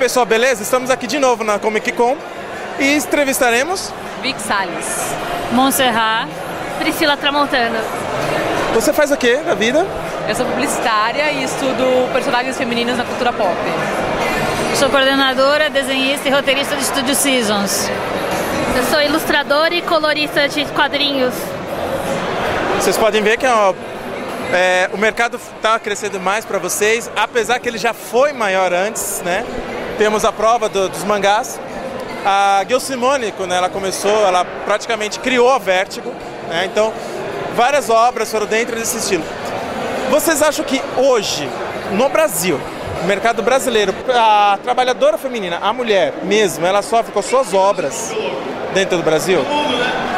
pessoal, beleza? Estamos aqui de novo na Comic Con e entrevistaremos Vic Salles, Montserrat, Priscila Tramontano. Você faz o que na vida? Eu sou publicitária e estudo personagens femininos na cultura pop. Sou coordenadora, desenhista e roteirista do Estúdio Seasons. Eu sou ilustradora e colorista de quadrinhos. Vocês podem ver que o mercado está crescendo mais para vocês, apesar que ele já foi maior antes, né? Temos a prova dos mangás. A Gayle Simone, quando ela começou, ela praticamente criou a Vertigo, né? Então, várias obras foram dentro desse estilo. Vocês acham que hoje, no Brasil, no mercado brasileiro, a trabalhadora feminina, a mulher mesmo, ela sofre com as suas obras dentro do Brasil?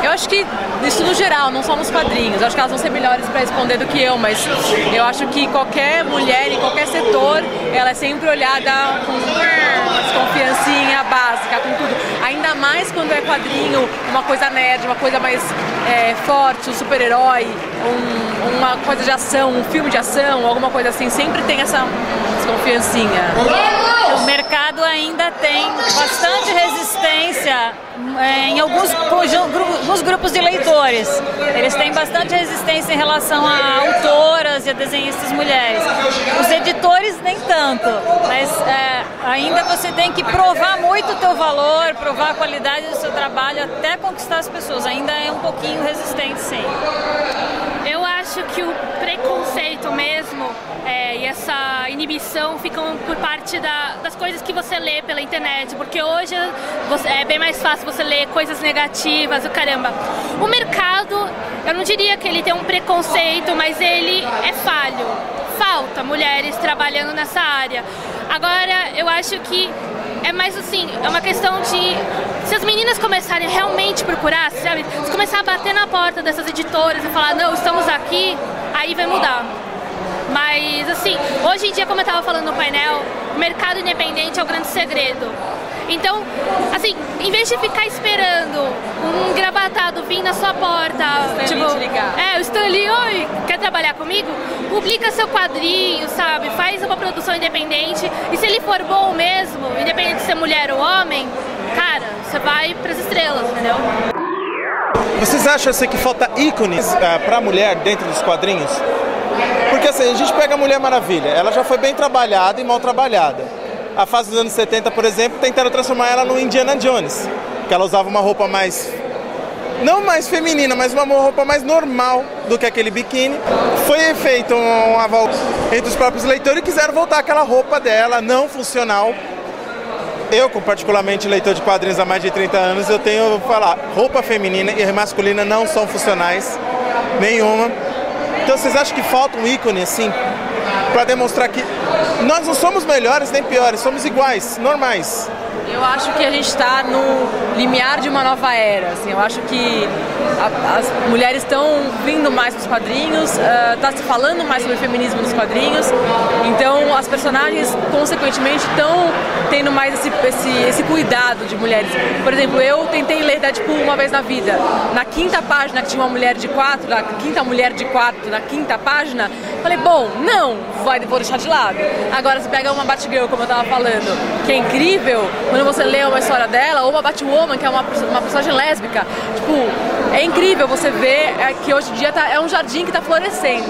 Eu acho que, isso no geral, não só nos quadrinhos. Eu acho que elas vão ser melhores para responder do que eu, mas eu acho que qualquer mulher em qualquer setor, ela é sempre olhada com desconfiancinha básica, com tudo. Ainda mais quando é quadrinho, uma coisa nerd, uma coisa mais forte, um super-herói, uma coisa de ação, um filme de ação, alguma coisa assim. Sempre tem essa desconfiancinha. O mercado ainda tem bastante resistência em alguns grupos de leitores. Eles têm bastante resistência em relação a autoras e a desenhistas mulheres. Os editores nem tanto, mas ainda você tem que provar muito o teu valor, provar a qualidade do seu trabalho até conquistar as pessoas. Ainda é um pouquinho resistente, sim. Eu acho que o preconceito mesmo e essa inibição ficam por parte das coisas que você lê pela internet, porque hoje é bem mais fácil você ler coisas negativas, o caramba. O mercado, eu não diria que ele tem um preconceito, mas ele é falho. Falta mulheres trabalhando nessa área. Agora, eu acho que é mais assim, é uma questão de... Se as meninas começarem realmente a procurar, sabe? Se começar a bater na porta dessas editoras e falar, não, estamos aqui, aí vai mudar. Mas, assim, hoje em dia, como eu estava falando no painel, o mercado independente é o grande segredo. Então, assim, em vez de ficar esperando um engravatado vir na sua porta, o Stan Lee, oi, quer trabalhar comigo? Publica seu quadrinho, sabe? Faz uma produção independente e se ele for bom mesmo, independente de ser mulher ou homem, cara, você vai pras estrelas, entendeu? Vocês acham assim, que falta ícones para a mulher dentro dos quadrinhos? Porque assim, a gente pega a Mulher Maravilha, ela já foi bem trabalhada e mal trabalhada. A fase dos anos 70, por exemplo, tentaram transformar ela no Indiana Jones, que ela usava uma roupa mais, não mais feminina, mas uma roupa mais normal do que aquele biquíni. Foi feito um aval entre os próprios leitores e quiseram voltar àquela roupa dela, não funcional. Eu, particularmente leitor de quadrinhos há mais de 30 anos, eu tenho que falar, roupa feminina e masculina não são funcionais, nenhuma. Então vocês acham que falta um ícone assim, para demonstrar que nós não somos melhores nem piores, somos iguais, normais? Eu acho que a gente está no limiar de uma nova era, assim. Eu acho que as mulheres estão vindo mais nos quadrinhos, está se falando mais sobre feminismo nos quadrinhos, então as personagens, consequentemente, estão tendo mais esse cuidado de mulheres. Por exemplo, eu tentei ler Deadpool uma vez na vida. Na quinta página, que tinha uma mulher de quatro, na quinta mulher de quatro, na quinta página, falei, bom, não, vou deixar de lado. Agora, você pega uma Batgirl, como eu estava falando, que é incrível, quando você lê uma história dela, ou uma Batwoman, que é uma personagem lésbica, tipo, é incrível você ver que hoje em dia é um jardim que está florescendo.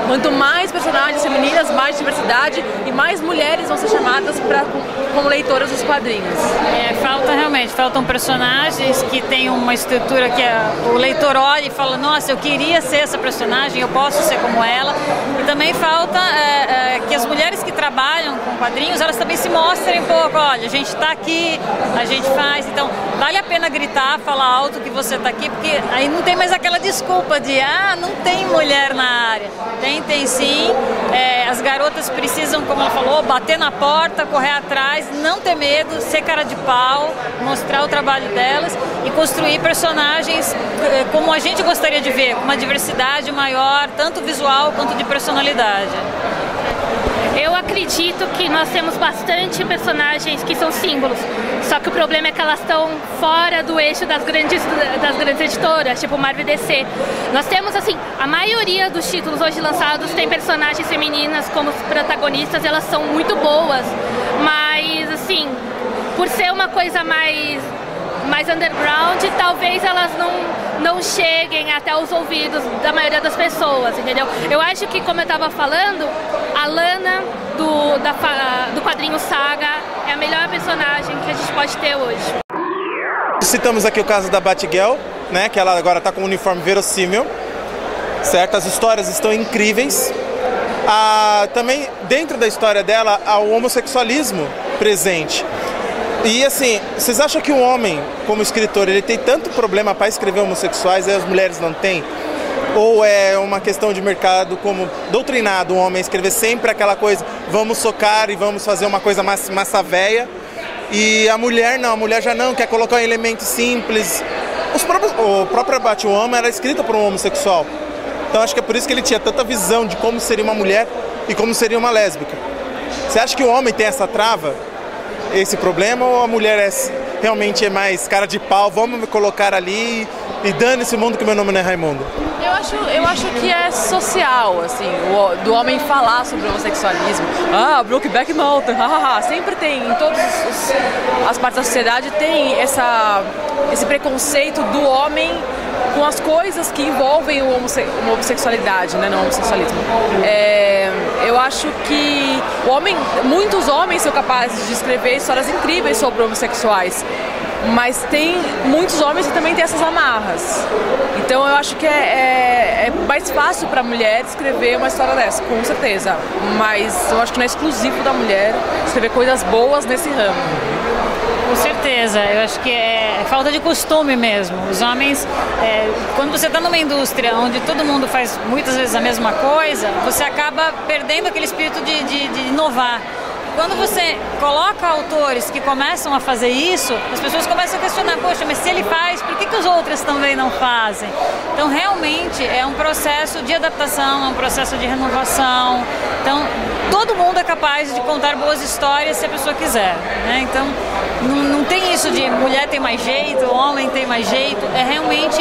Quanto mais personagens femininas, mais diversidade e mais mulheres vão ser chamadas como leitoras dos quadrinhos. Faltam personagens que têm uma estrutura que o leitor olha e fala, nossa, eu queria ser essa personagem, eu posso ser como ela. E também falta que as mulheres que trabalham com quadrinhos, elas também se mostrem um pouco, olha, a gente está aqui, a gente faz, então vale a pena gritar, falar alto que você está aqui, porque aí não tem mais aquela desculpa de, não tem mulher na área. Tem sim, as garotas precisam, como ela falou, bater na porta, correr atrás, não ter medo, ser cara de pau, mostrar o trabalho delas e construir personagens como a gente gostaria de ver, com uma diversidade maior, tanto visual quanto de personalidade. Eu acredito que nós temos bastante personagens que são símbolos, só que o problema é que elas estão fora do eixo das grandes editoras, tipo Marvel e DC. Nós temos, assim, a maioria dos títulos hoje lançados tem personagens femininas como protagonistas, elas são muito boas, mas assim, por ser uma coisa mais underground, talvez elas não cheguem até os ouvidos da maioria das pessoas, entendeu? Eu acho que, como eu estava falando, a Lana do quadrinho Saga é a melhor personagem que a gente pode ter hoje. Citamos aqui o caso da Batgirl, né, que ela agora está com um uniforme verossímil, certo? As histórias estão incríveis. Também, dentro da história dela, há o homossexualismo presente. E assim, vocês acham que um homem, como escritor, ele tem tanto problema para escrever homossexuais e as mulheres não têm? Ou é uma questão de mercado, como doutrinado o homem a escrever sempre aquela coisa, vamos socar e vamos fazer uma coisa massa véia, e a mulher não, a mulher já não, quer colocar um elemento simples. O próprio Batwoman era escrita por um homossexual, então acho que é por isso que ele tinha tanta visão de como seria uma mulher e como seria uma lésbica. Você acha que o homem tem essa trava, esse problema, ou a mulher realmente é mais cara de pau, vamos me colocar ali e dane-se o mundo que meu nome não é Raimundo? Eu acho que é social, assim, do homem falar sobre o homossexualismo. Brokeback Mountain, sempre tem, em todas as partes da sociedade tem esse preconceito do homem com as coisas que envolvem uma homossexualidade, né, no homossexualismo. Eu acho que muitos homens são capazes de escrever histórias incríveis sobre homossexuais, mas tem muitos homens que também têm essas amarras. Então eu acho que é mais fácil para a mulher escrever uma história dessa, com certeza. Mas eu acho que não é exclusivo da mulher escrever coisas boas nesse ramo. Com certeza, eu acho que é falta de costume mesmo. Os homens, quando você está numa indústria onde todo mundo faz muitas vezes a mesma coisa, você acaba perdendo aquele espírito de inovar. Quando você coloca autores que começam a fazer isso, as pessoas começam a questionar, poxa, mas se ele faz, por que os outros também não fazem? Então, realmente, é um processo de adaptação, é um processo de renovação. Então, todo mundo é capaz de contar boas histórias se a pessoa quiser, né? Então, não tem isso de mulher tem mais jeito, homem tem mais jeito. É realmente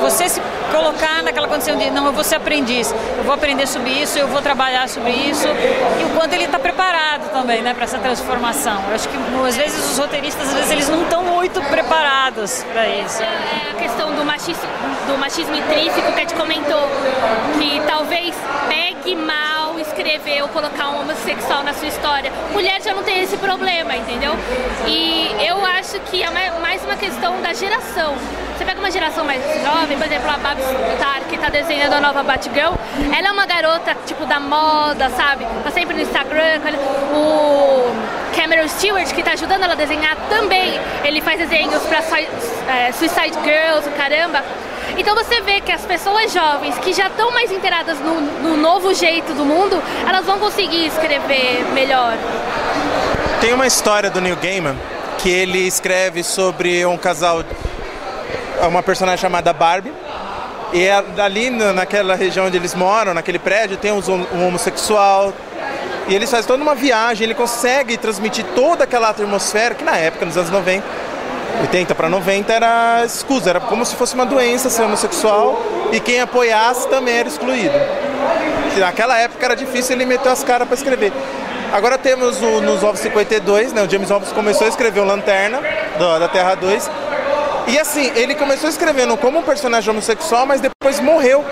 você se colocar naquela condição de, não, eu vou ser aprendiz, eu vou aprender sobre isso, eu vou trabalhar sobre isso, e o quanto ele está preparado também, né, para essa transformação. Eu acho que às vezes os roteiristas, às vezes eles não estão muito preparados para isso. É a questão do machismo intrínseco que a gente comentou, que talvez pegue mal escrever ou colocar um homossexual na sua história. Mulher já não tem esse problema, entendeu? E eu acho que é mais uma questão da geração. Você pega uma geração mais jovem, por exemplo, a Babs Tarr, que está desenhando a nova Batgirl, ela é uma garota, tipo, da moda, sabe? Tá sempre no Instagram. O Cameron Stewart, que está ajudando ela a desenhar também, ele faz desenhos para Suicide Girls, caramba. Então você vê que as pessoas jovens que já estão mais inteiradas no novo jeito do mundo, elas vão conseguir escrever melhor. Tem uma história do Neil Gaiman que ele escreve sobre um casal, uma personagem chamada Barbie, e ali naquela região onde eles moram, naquele prédio, tem um homossexual, e eles fazem toda uma viagem, ele consegue transmitir toda aquela atmosfera que na época, nos anos 90, 80 para 90, era escusa, era como se fosse uma doença ser homossexual, e quem apoiasse também era excluído. Naquela época era difícil, ele meteu as caras para escrever. Agora temos nos Novos 52, né, o James Robbins começou a escrever o Lanterna, da Terra 2, e assim, ele começou escrevendo como um personagem homossexual, mas depois morreu,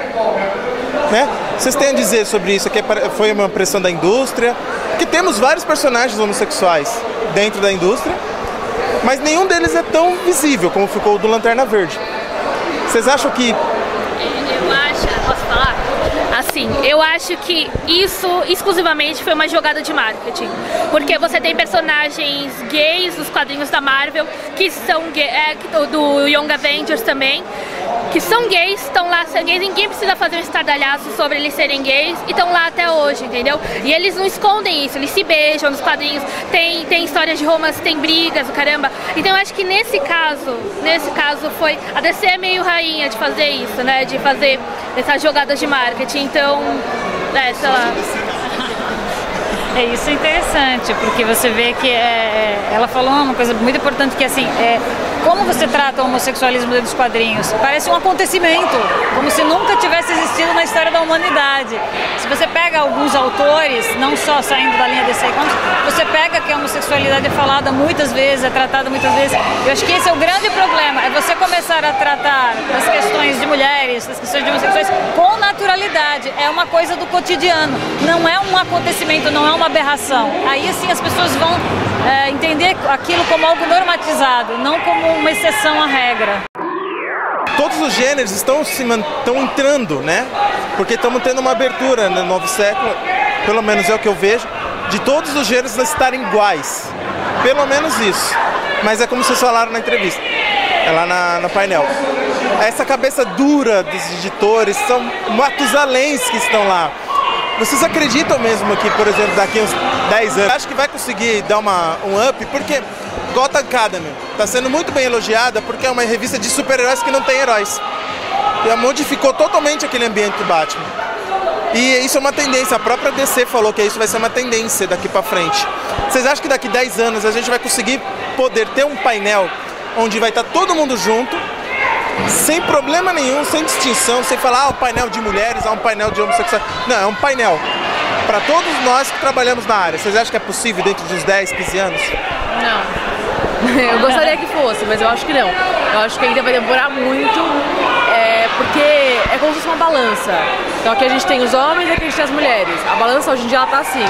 né? Vocês têm a dizer sobre isso? Que foi uma pressão da indústria? Que temos vários personagens homossexuais dentro da indústria, mas nenhum deles é tão visível como ficou o do Lanterna Verde. Vocês acham que... Posso falar? Assim, eu acho que isso exclusivamente foi uma jogada de marketing, porque você tem personagens gays nos quadrinhos da Marvel, que são do Young Avengers também, que são gays, estão lá sendo gays, ninguém precisa fazer um estardalhaço sobre eles serem gays, e estão lá até hoje, entendeu? E eles não escondem isso, eles se beijam nos quadrinhos, tem histórias de romance, tem brigas, o caramba. Então eu acho que nesse caso foi... A DC é meio rainha de fazer isso, né? De fazer essas jogadas de marketing, então... sei lá... Isso é interessante, porque você vê que ela falou uma coisa muito importante, que assim, como você trata o homossexualismo dentro dos quadrinhos? Parece um acontecimento, como se nunca tivesse existido na história da humanidade. Se você pega alguns autores, não só saindo da linha DC Comics, você pega que a homossexualidade é falada muitas vezes, é tratada muitas vezes. Eu acho que esse é o grande problema, é você começar a tratar das questões de mulheres, das questões de homossexuais com naturalidade. É uma coisa do cotidiano, não é um acontecimento, não é uma aberração. Aí sim as pessoas vão entender aquilo como algo normatizado, não como uma exceção à regra. Todos os gêneros estão entrando, né? Porque estamos tendo uma abertura no novo século, pelo menos é o que eu vejo, de todos os gêneros estarem iguais. Pelo menos isso. Mas é como vocês falaram na entrevista, é lá no painel. Essa cabeça dura dos editores, são matusaléns que estão lá. Vocês acreditam mesmo que, por exemplo, daqui uns 10 anos, acho que vai conseguir dar um up? Porque Gotham Academy está sendo muito bem elogiada porque é uma revista de super-heróis que não tem heróis. E modificou totalmente aquele ambiente do Batman. E isso é uma tendência, a própria DC falou que isso vai ser uma tendência daqui para frente. Vocês acham que daqui 10 anos a gente vai conseguir poder ter um painel onde vai estar todo mundo junto, sem problema nenhum, sem distinção, sem falar o painel de mulheres, um painel de homossexuais. Não, é um painel para todos nós que trabalhamos na área. Vocês acham que é possível dentro de uns 10, 15 anos? Não. Eu gostaria que fosse, mas eu acho que não. Eu acho que ainda vai demorar muito, porque é como se fosse uma balança. Então aqui a gente tem os homens e aqui a gente tem as mulheres. A balança hoje em dia ela tá assim.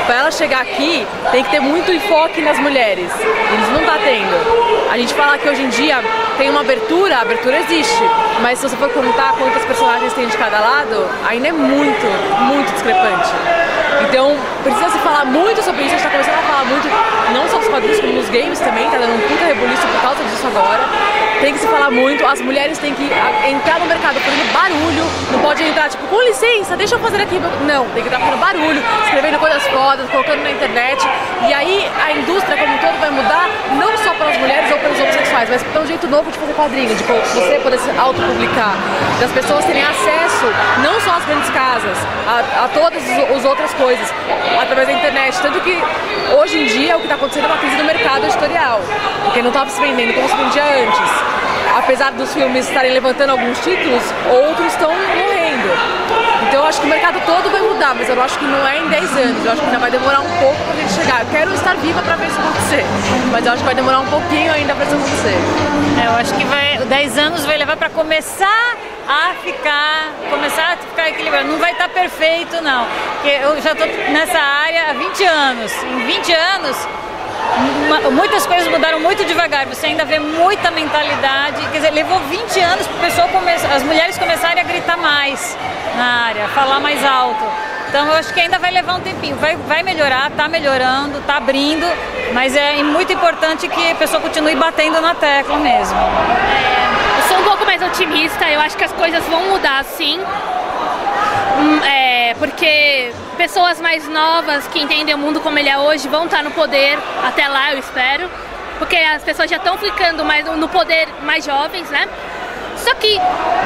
Para ela chegar aqui, tem que ter muito enfoque nas mulheres. Eles não tá tendo. A gente fala que hoje em dia tem uma abertura, a abertura existe. Mas se você for contar quantas personagens tem de cada lado, ainda é muito, muito discrepante. Então, precisa se falar muito sobre isso, a gente está começando a falar muito, não só dos quadrinhos, como nos games também, tá dando um puta rebuliço por causa disso agora. Tem que se falar muito, as mulheres têm que entrar no mercado fazendo barulho, não pode entrar tipo, com licença, deixa eu fazer aqui. Não, tem que entrar fazendo barulho, escrevendo coisas fodas, colocando na internet. E aí a indústria como um todo vai mudar, não só pelas mulheres ou pelos homossexuais, mas pelo jeito novo de fazer quadrinho, de você poder se autopublicar, das pessoas terem acesso, não só às grandes casas, a todas as outras coisas, através da internet. Tanto que hoje em dia o que está acontecendo é uma crise do mercado editorial, porque não estava se vendendo como se vendia antes. Apesar dos filmes estarem levantando alguns títulos, outros estão morrendo. Então eu acho que o mercado todo vai mudar, mas eu acho que não é em 10 anos. Eu acho que ainda vai demorar um pouco pra gente chegar. Eu quero estar viva pra ver isso acontecer, mas eu acho que vai demorar um pouquinho ainda pra isso acontecer. Eu acho que 10 anos vai levar pra começar a ficar equilibrado. Não vai estar perfeito, não. Porque eu já estou nessa área há 20 anos. Em 20 anos, muitas coisas mudaram muito devagar. Você ainda vê muita mentalidade. Quer dizer, levou 20 anos para as mulheres começarem a gritar mais na área, falar mais alto. Então eu acho que ainda vai levar um tempinho. Vai melhorar, está melhorando, está abrindo, mas é muito importante que a pessoa continue batendo na tecla mesmo. Eu sou um pouco mais otimista, eu acho que as coisas vão mudar sim. Porque pessoas mais novas que entendem o mundo como ele é hoje vão estar no poder, até lá eu espero, porque as pessoas já estão ficando mais no poder mais jovens, né? Só que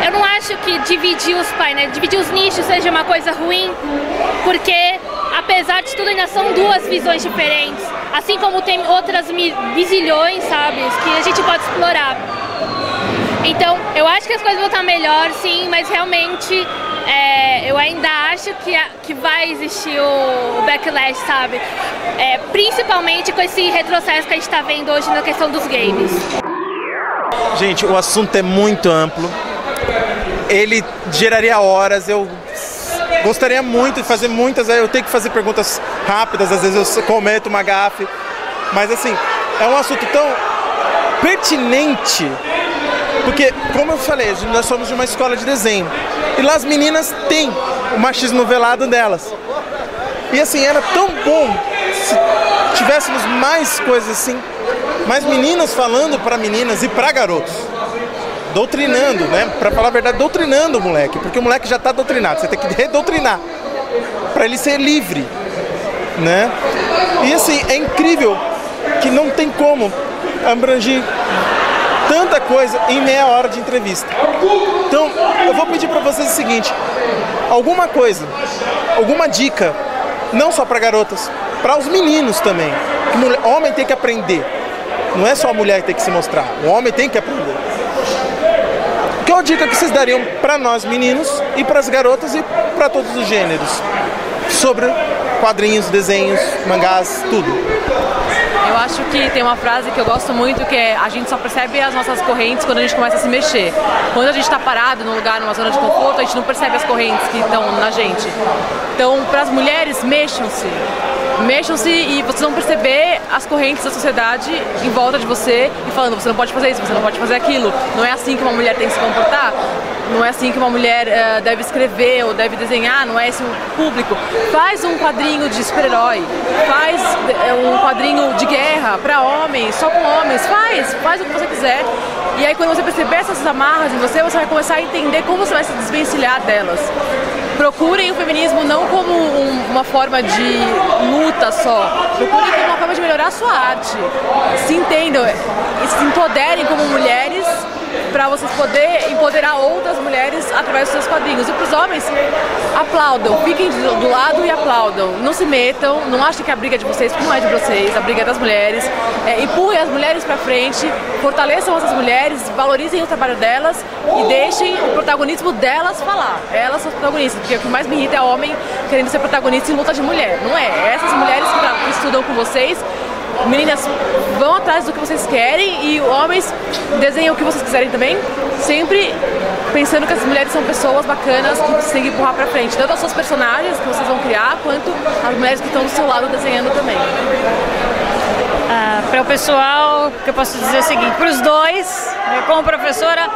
eu não acho que dividir os painéis, dividir os nichos seja uma coisa ruim, porque apesar de tudo ainda são duas visões diferentes, assim como tem outras bizilhões, sabe, que a gente pode explorar. Então eu acho que as coisas vão estar melhor, sim, mas realmente eu ainda acho que vai existir o backlash, sabe? Principalmente com esse retrocesso que a gente está vendo hoje na questão dos games. Gente, o assunto é muito amplo. Ele geraria horas. Eu gostaria muito de fazer muitas. Eu tenho que fazer perguntas rápidas, às vezes eu cometo uma gafe. Mas assim, é um assunto tão pertinente. Porque, como eu falei, nós somos de uma escola de desenho. E lá as meninas têm o machismo velado delas. E assim, era tão bom se tivéssemos mais coisas assim. Mais meninas falando para meninas e para garotos. Doutrinando, né? Para falar a verdade, doutrinando o moleque. Porque o moleque já está doutrinado. Você tem que redoutrinar. Para ele ser livre. Né? E assim, é incrível que não tem como abranger tanta coisa em meia hora de entrevista. Então, eu vou pedir para vocês o seguinte: alguma coisa, alguma dica, não só para garotas, para os meninos também. Que homem tem que aprender, Não é só a mulher que tem que se mostrar, o homem tem que aprender. Qual a dica que vocês dariam para nós meninos e para as garotas e para todos os gêneros sobre quadrinhos, desenhos, mangás, tudo? Eu acho que tem uma frase que eu gosto muito, que é: a gente só percebe as nossas correntes quando a gente começa a se mexer. Quando a gente está parado num lugar, numa zona de conforto, a gente não percebe as correntes que estão na gente. Então, para as mulheres, mexam-se. Mexam-se e vocês vão perceber as correntes da sociedade em volta de você e falando: você não pode fazer isso, você não pode fazer aquilo. Não é assim que uma mulher tem que se comportar. Não é assim que uma mulher deve escrever ou deve desenhar, não é esse o público. Faz um quadrinho de super-herói, faz um quadrinho de guerra para homens, só com homens, faz o que você quiser. E aí quando você perceber essas amarras em você, você vai começar a entender como você vai se desvencilhar delas. Procurem o feminismo não como uma forma de luta só, procurem como uma forma de melhorar a sua arte. Se entendam e se empoderem como mulheres, para vocês poderem empoderar outras mulheres através dos seus quadrinhos. E para os homens, aplaudam, fiquem do lado e aplaudam. Não se metam, não achem que a briga é de vocês, porque não é de vocês, a briga é das mulheres. Empurrem as mulheres para frente, fortaleçam essas mulheres, valorizem o trabalho delas e deixem o protagonismo delas falar. Elas são as protagonistas, porque o que mais me irrita é homem querendo ser protagonista em luta de mulher. Não é. Essas mulheres que estudam com vocês, meninas, vão atrás do que vocês querem e homens desenhem o que vocês quiserem também, sempre pensando que as mulheres são pessoas bacanas que vocês têm que empurrar pra frente, tanto as suas personagens que vocês vão criar, quanto as mulheres que estão do seu lado desenhando também. Para o pessoal, que eu posso dizer o seguinte: para os dois, como professora,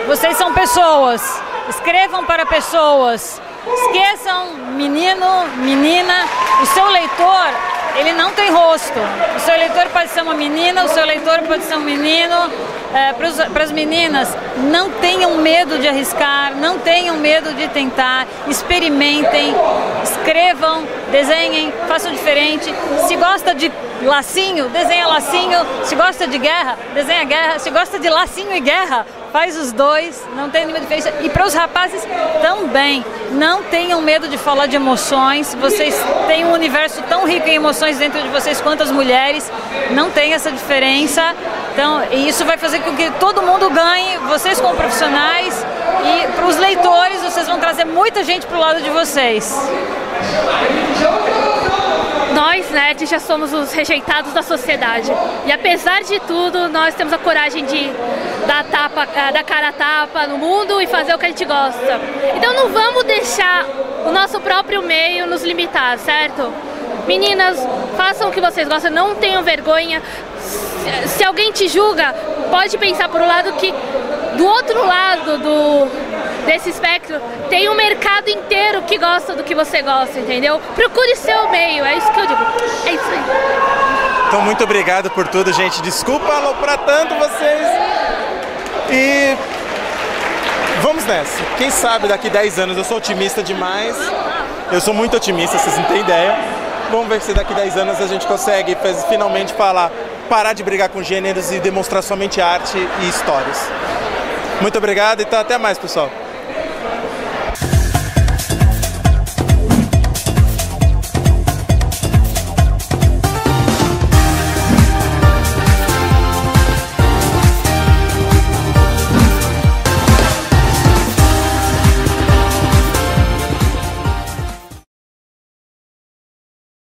vocês são pessoas, escrevam para pessoas, esqueçam menino, menina, o seu leitor, ele não tem rosto. O seu leitor pode ser uma menina, o seu leitor pode ser um menino. Para as meninas, não tenham medo de arriscar, não tenham medo de tentar, experimentem, escrevam, desenhem, façam diferente. Se gosta de lacinho, desenha lacinho. Se gosta de guerra, desenha guerra. Se gosta de lacinho e guerra, faz os dois, não tem nenhuma diferença. E para os rapazes também, não tenham medo de falar de emoções. Vocês têm um universo tão rico em emoções dentro de vocês quanto as mulheres, não tem essa diferença. Então, e isso vai fazer com que todo mundo ganhe, vocês como profissionais, e para os leitores, vocês vão trazer muita gente para o lado de vocês. Nós, nerds, já somos os rejeitados da sociedade. E apesar de tudo, nós temos a coragem de dar cara a tapa no mundo e fazer o que a gente gosta. Então não vamos deixar o nosso próprio meio nos limitar, certo? Meninas, façam o que vocês gostam, não tenham vergonha. Se alguém te julga, pode pensar por um lado que do outro lado desse espectro tem um mercado inteiro que gosta do que você gosta, entendeu? Procure seu meio, é isso que eu digo. É isso aí. Então, muito obrigado por tudo, gente. Desculpa aloprar tanto vocês. E vamos nessa. Quem sabe daqui 10 anos, eu sou otimista demais. Eu sou muito otimista, vocês não têm ideia. Vamos ver se daqui 10 anos a gente consegue finalmente parar de brigar com gêneros e demonstrar somente arte e histórias. Muito obrigado e até mais, pessoal.